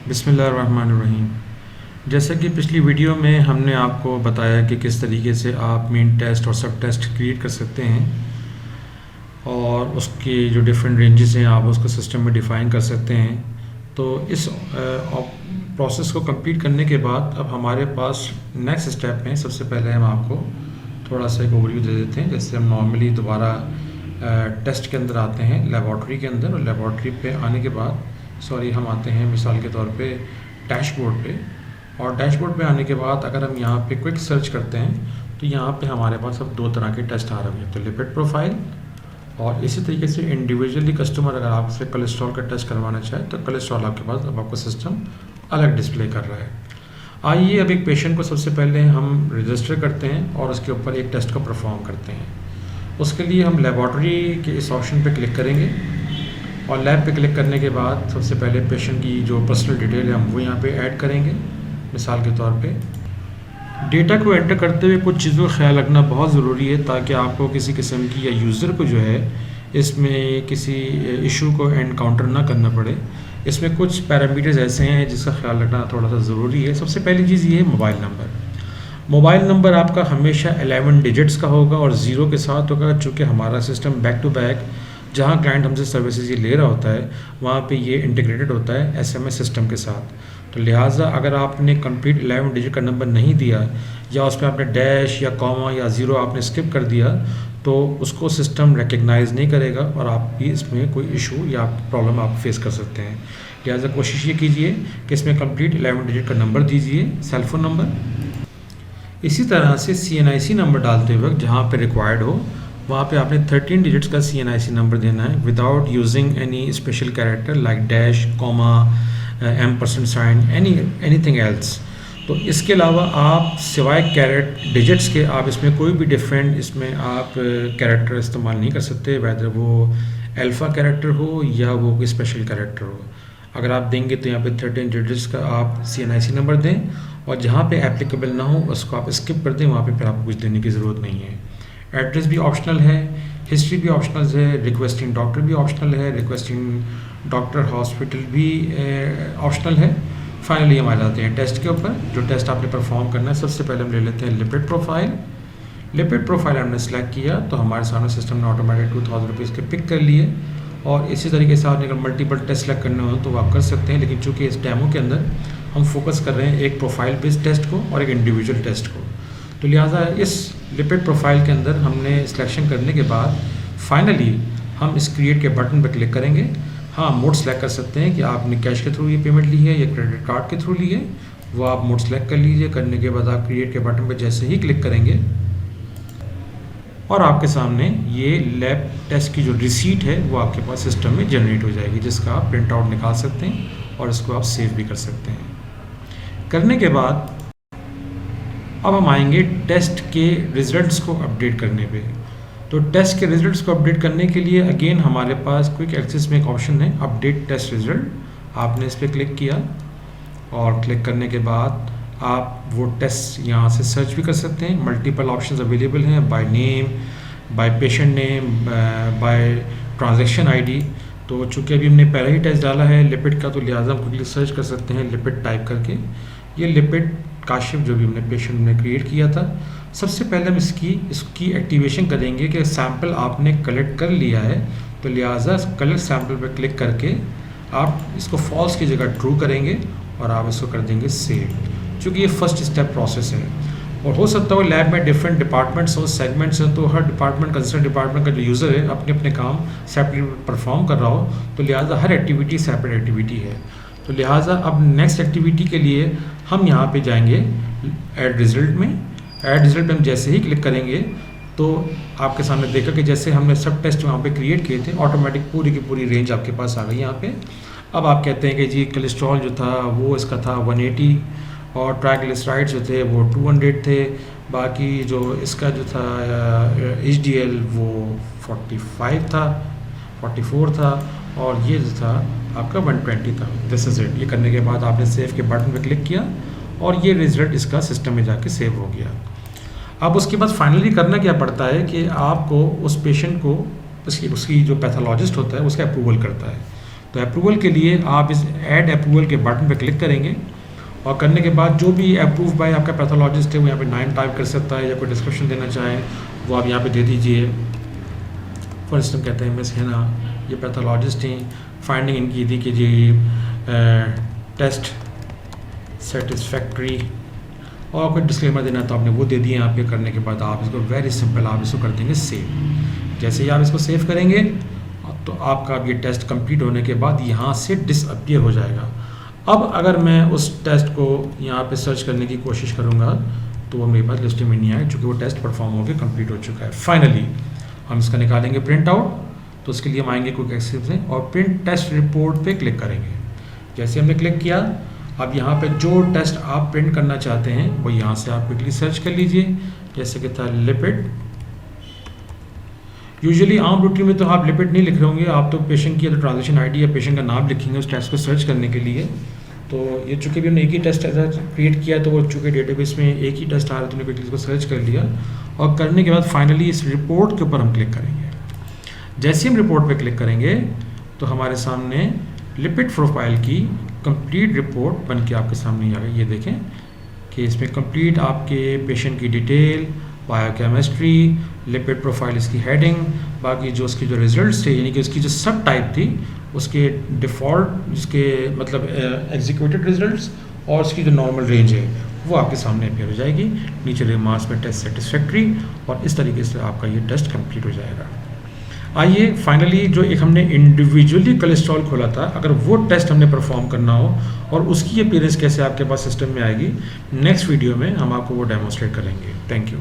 बिस्मिल्लाहिर्रहमानिर्रहीम। जैसा कि पिछली वीडियो में हमने आपको बताया कि किस तरीके से आप मेन टेस्ट और सब टेस्ट क्रिएट कर सकते हैं और उसके जो डिफरेंट रेंजेस हैं आप उसको सिस्टम में डिफ़ाइन कर सकते हैं। तो इस प्रोसेस को कंप्लीट करने के बाद अब हमारे पास नेक्स्ट स्टेप में सबसे पहले हम आपको थोड़ा सा एक ओवरव्यू दे देते हैं। जैसे हम नॉर्मली दोबारा टेस्ट के अंदर आते हैं, लेबॉर्ट्री के अंदर, और लेबॉर्ट्री पे आने के बाद हम आते हैं मिसाल के तौर पे डैशबोर्ड पे, और डैशबोर्ड पे आने के बाद अगर हम यहाँ पे क्विक सर्च करते हैं तो यहाँ पे हमारे पास अब दो तरह के टेस्ट आ रहे हैं, तो लिपिड प्रोफाइल, और इसी तरीके से इंडिविजुअली कस्टमर अगर आपसे कोलेस्ट्रॉल का टेस्ट करवाना चाहे तो कोलेस्ट्रॉल आपके पास अब आपको सिस्टम अलग डिस्प्ले कर रहा है। आइए अब एक पेशेंट को सबसे पहले हम रजिस्टर करते हैं और उसके ऊपर एक टेस्ट को परफॉर्म करते हैं। उसके लिए हम लेबॉर्ट्री के इस ऑप्शन पे क्लिक करेंगे और लैब पे क्लिक करने के बाद सबसे पहले पेशेंट की जो पर्सनल डिटेल है हम वो यहाँ पे ऐड करेंगे। मिसाल के तौर पे डेटा को एंटर करते हुए कुछ चीज़ों का ख्याल रखना बहुत ज़रूरी है ताकि आपको किसी किस्म की या यूज़र को जो है इसमें किसी इशू को एनकाउंटर ना करना पड़े। इसमें कुछ पैरामीटर्स ऐसे हैं जिसका ख्याल रखना थोड़ा सा ज़रूरी है। सबसे पहली चीज़ ये है मोबाइल नंबर। मोबाइल नंबर आपका हमेशा 11 डिजिट्स का होगा और ज़ीरो के साथ होगा, चूँकि हमारा सिस्टम बैक टू बैक जहाँ क्लाइंट हमसे सर्विसेज ये ले रहा होता है वहाँ पे ये इंटीग्रेटेड होता है SMS सिस्टम के साथ। तो लिहाजा अगर आपने कंप्लीट 11 डिजिट का नंबर नहीं दिया या उस पर आपने डैश या कॉमा या ज़ीरो आपने स्किप कर दिया तो उसको सिस्टम रिकग्नाइज़ नहीं करेगा और आप भी इसमें कोई इशू या प्रॉब्लम आप फेस कर सकते हैं। लिहाजा कोशिश ये कीजिए कि इसमें कंप्लीट 11 डिजिट का नंबर दीजिए, सेलफोन नंबर। इसी तरह से CNIC नंबर डालते वक्त जहाँ पे रिक्वायर्ड हो वहाँ पे आपने 13 डिजिट्स का CNIC नंबर देना है without using any special character like dash, comma, %, anything else. तो इसके अलावा आप सिवाय कैरेट डिजिट्स के आप इसमें कोई भी डिफरेंट इसमें आप कैरेक्टर इस्तेमाल नहीं कर सकते, वैदर वो अल्फ़ा कैरेक्टर हो या वो कोई स्पेशल कैरेक्टर हो। अगर आप देंगे तो यहाँ पे 13 डिजिट्स का आप CNIC नंबर दें और जहाँ पे एप्लीकेबल ना हो उसको आप स्किप कर दें, वहाँ पे फिर आपको कुछ देने की ज़रूरत नहीं है। एड्रेस भी ऑप्शनल है, हिस्ट्री भी ऑप्शनल है, रिक्वेस्टिंग डॉक्टर भी ऑप्शनल है, रिक्वेस्टिंग डॉक्टर हॉस्पिटल भी ऑप्शनल है। फाइनली हम आ जाते हैं टेस्ट के ऊपर। जो टेस्ट आपने परफॉर्म करना है सबसे पहले हम ले लेते हैं लिपिड प्रोफाइल। लिपिड प्रोफाइल हमने सेलेक्ट किया तो हमारे सामने सिस्टम ने ऑटोमेटिक 2000 रुपीज़ के पिक कर लिए, और इसी तरीके से आपने अगर मल्टीपल टेस्ट सेलेक्ट करने हो तो आप कर सकते हैं, लेकिन चूँकि इस डेमो के अंदर हम फोकस कर रहे हैं एक प्रोफाइल बेस्ड टेस्ट को और एक इंडिविजुअल टेस्ट को, तो लिहाजा इस लिपिड प्रोफाइल के अंदर हमने सिलेक्शन करने के बाद फाइनली हम इस क्रिएट के बटन पर क्लिक करेंगे। हाँ, मोड सेलेक्ट कर सकते हैं कि आपने कैश के थ्रू ये पेमेंट ली है या क्रेडिट कार्ड के थ्रू ली है, वो आप मोड सेलेक्ट कर लीजिए। करने के बाद आप क्रिएट के बटन पर जैसे ही क्लिक करेंगे और आपके सामने ये लैब टेस्ट की जो रिसीट है वो आपके पास सिस्टम में जनरेट हो जाएगी, जिसका आप प्रिंट आउट निकाल सकते हैं और इसको आप सेव भी कर सकते हैं। करने के बाद अब हम आएंगे टेस्ट के रिजल्ट्स को अपडेट करने पे। तो टेस्ट के रिजल्ट्स को अपडेट करने के लिए अगेन हमारे पास क्विक एक्सेस में एक ऑप्शन है अपडेट टेस्ट रिजल्ट। आपने इस पर क्लिक किया और क्लिक करने के बाद आप वो टेस्ट यहाँ से सर्च भी कर सकते हैं। मल्टीपल ऑप्शंस अवेलेबल हैं, by name, by patient name, by transaction ID। तो चूँकि अभी हमने पहला ही टेस्ट डाला है लिपिड का, तो लिहाजा हम क्विकली सर्च कर सकते हैं लिपिड टाइप करके। ये लिपिड काशिफ जो भी हमने पेशेंट ने क्रिएट किया था, सबसे पहले हम इसकी एक्टिवेशन करेंगे कि सैंपल आपने कलेक्ट कर लिया है, तो लिहाजा कलेक्ट सैंपल पर क्लिक करके आप इसको फॉल्स की जगह ट्रू करेंगे और आप इसको कर देंगे सेव, क्योंकि ये फर्स्ट स्टेप प्रोसेस है। और हो सकता हो लैब में डिफरेंट डिपार्टमेंट्स हो, सेगमेंट्स हैं, तो हर डिपार्टमेंट कंसर्न डिपार्टमेंट का जो यूज़र है अपने अपने काम सेपरेट परफॉर्म कर रहा हो, तो लिहाजा हर एक्टिविटी सेपरेट एक्टिविटी है। तो लिहाजा अब नेक्स्ट एक्टिविटी के लिए हम यहाँ पे जाएंगे ऐड रिज़ल्ट में। ऐड रिज़ल्ट पे हम जैसे ही क्लिक करेंगे तो आपके सामने देखा कि जैसे हमने सब टेस्ट वहाँ पे क्रिएट किए थे ऑटोमेटिक पूरी की पूरी रेंज आपके पास आ गई यहाँ पे। अब आप कहते हैं कि जी कोलेस्ट्रॉल जो था वो इसका था 180 और ट्राइग्लिसराइड्स जो थे वो 200 थे, बाकी जो इसका जो था HDL वो 45 था, 44 था, और ये जो था आपका 120 था। This is it. ये करने के बाद आपने सेव के बटन पे क्लिक किया और ये रिजल्ट इसका सिस्टम में जाके सेव हो गया। अब उसके बाद फाइनली करना क्या पड़ता है कि आपको उस पेशेंट को उसकी जो पैथोलॉजिस्ट होता है उसका अप्रूवल करता है। तो अप्रूवल के लिए आप इस ऐड अप्रूवल के बटन पर क्लिक करेंगे और करने के बाद जो भी अप्रूव बाय आपका पैथोलॉजिस्ट है वो यहाँ पे 9 टाइप कर सकता है, या कोई डिस्क्रिप्शन देना चाहे वो आप यहाँ पे दे दीजिए। फॉर इंस्टेंस कहते हैं मिस हिना, ये पैथोलॉजिस्ट हैं, फाइंडिंग इनकी थी कि जी टेस्ट सेटिस्फैक्ट्री, और कोई डिस्क्लेमर देना तो आपने वो दे दिए यहाँ पे। करने के बाद आप इसको वेरी सिंपल आप इसको कर देंगे सेव। जैसे ही आप इसको सेव करेंगे तो आपका ये टेस्ट कंप्लीट होने के बाद यहाँ से डिसअपीयर हो जाएगा। अब अगर मैं उस टेस्ट को यहाँ पे सर्च करने की कोशिश करूँगा तो वो मेरे पास लिस्ट में नहीं आए, चूँकि वो टेस्ट परफॉर्म होकर कंप्लीट हो चुका है। फाइनली हम इसका निकालेंगे प्रिंट आउट, तो उसके लिए हम आएंगे क्विक एक्सेस से और प्रिंट टेस्ट रिपोर्ट पे क्लिक करेंगे। जैसे हमने क्लिक किया, अब यहाँ पे जो टेस्ट आप प्रिंट करना चाहते हैं वो यहाँ से आप क्विकली सर्च कर लीजिए। जैसे कि था लिपिड, यूजुअली आम रूटीन में तो आप लिपिड नहीं लिख रहे होंगे, आप तो पेशेंट की ट्रांजेक्शन आईडी या पेशेंट का नाम लिखेंगे उस टेस्ट को सर्च करने के लिए। तो ये चूँकि भी हमने एक ही टेस्ट ऐसा क्रिएट किया तो वो चूँकि डेटाबेस में एक ही टेस्ट आ रहा है तो हमने क्विकली इसको सर्च कर लिया और करने के बाद फाइनली इस रिपोर्ट के ऊपर हम क्लिक करेंगे। जैसे हम रिपोर्ट पे क्लिक करेंगे तो हमारे सामने लिपिड प्रोफाइल की कंप्लीट रिपोर्ट बन के आपके सामने आ गई। ये देखें कि इसमें कंप्लीट आपके पेशेंट की डिटेल, बायोकेमिस्ट्री, लिपिड प्रोफाइल इसकी हेडिंग, बाकी जो उसके जो रिजल्ट्स थे यानी कि उसकी जो सब टाइप थी उसके डिफ़ॉल्ट जिसके मतलब एग्जीक्यूटेड रिजल्ट्स और उसकी जो नॉर्मल रेंज है वो आपके सामने अपीयर हो जाएगी। नीचे रिमार्क्स में टेस्ट सेटिस्फैक्ट्री, और इस तरीके से आपका ये टेस्ट कंप्लीट हो जाएगा। आइए फाइनली जो एक हमने इंडिविजुअली कोलेस्ट्रॉल खोला था, अगर वो टेस्ट हमने परफॉर्म करना हो और उसकी अपीयरेंस कैसे आपके पास सिस्टम में आएगी, नेक्स्ट वीडियो में हम आपको वो डेमोन्स्ट्रेट करेंगे। Thank you.